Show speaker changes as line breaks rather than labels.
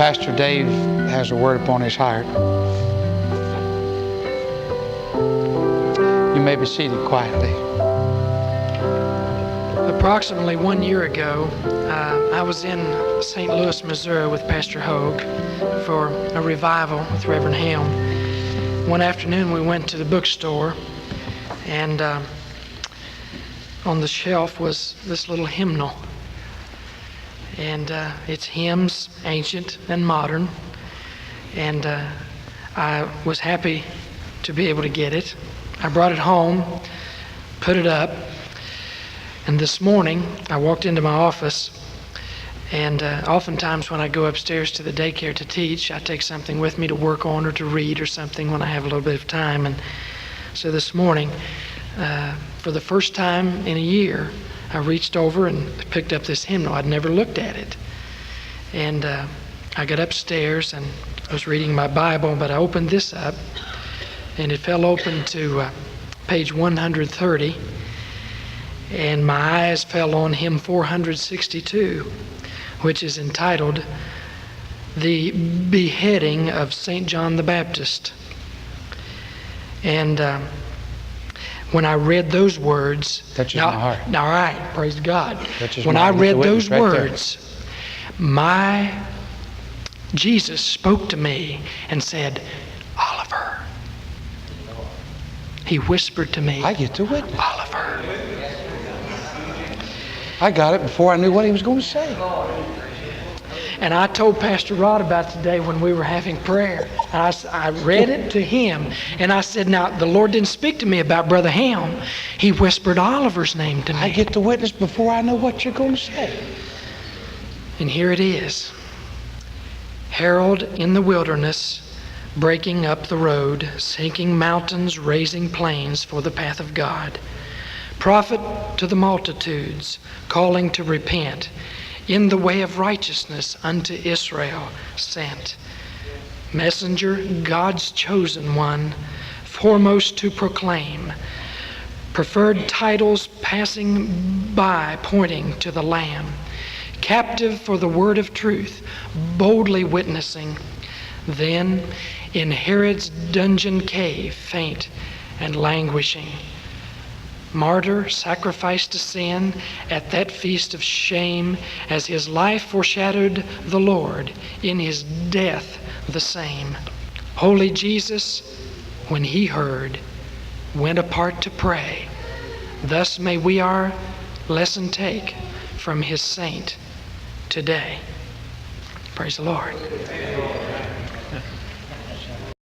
Pastor Dave has a word upon his heart. You may be seated quietly.
Approximately 1 year ago, I was in St. Louis, Missouri with Pastor Hogue for a revival with Reverend Helm. One afternoon we went to the bookstore, and on the shelf was this little hymnal. And it's hymns, ancient and modern. And I was happy to be able to get it. I brought it home, put it up, and this morning I walked into my office, and oftentimes when I go upstairs to the daycare to teach, I take something with me to work on or to read or something when I have a little bit of time. And so this morning, for the first time in a year, I reached over and picked up this hymnal. I'd never looked at it. And I got upstairs and I was reading my Bible, but I opened this up, and it fell open to page 130, and my eyes fell on hymn 462, which is entitled The Beheading of St. John the Baptist. And when I read those words,
touches my heart.
All right, praise God.
When I read those
words, my Jesus spoke to me and said, Oliver. He whispered to me,
I get to witness.
Oliver.
I got it before I knew what he was going to say.
And I told Pastor Rod about today when we were having prayer. I read it to him, and I said, now, the Lord didn't speak to me about Brother Helm. He whispered Oliver's name to me.
I get to witness before I know what you're going to say.
And here it is. Herald in the wilderness, breaking up the road, sinking mountains, raising plains for the path of God. Prophet to the multitudes, calling to repent, in the way of righteousness unto Israel sent. Messenger, God's chosen one, foremost to proclaim. Preferred titles passing by, pointing to the Lamb. Captive for the word of truth, boldly witnessing. Then in Herod's dungeon cave, faint and languishing. Martyr, sacrificed to sin at that feast of shame, as his life foreshadowed the Lord, in his death the same. Holy Jesus, when he heard, went apart to pray. Thus may we our lesson take from his saint today. Praise the Lord.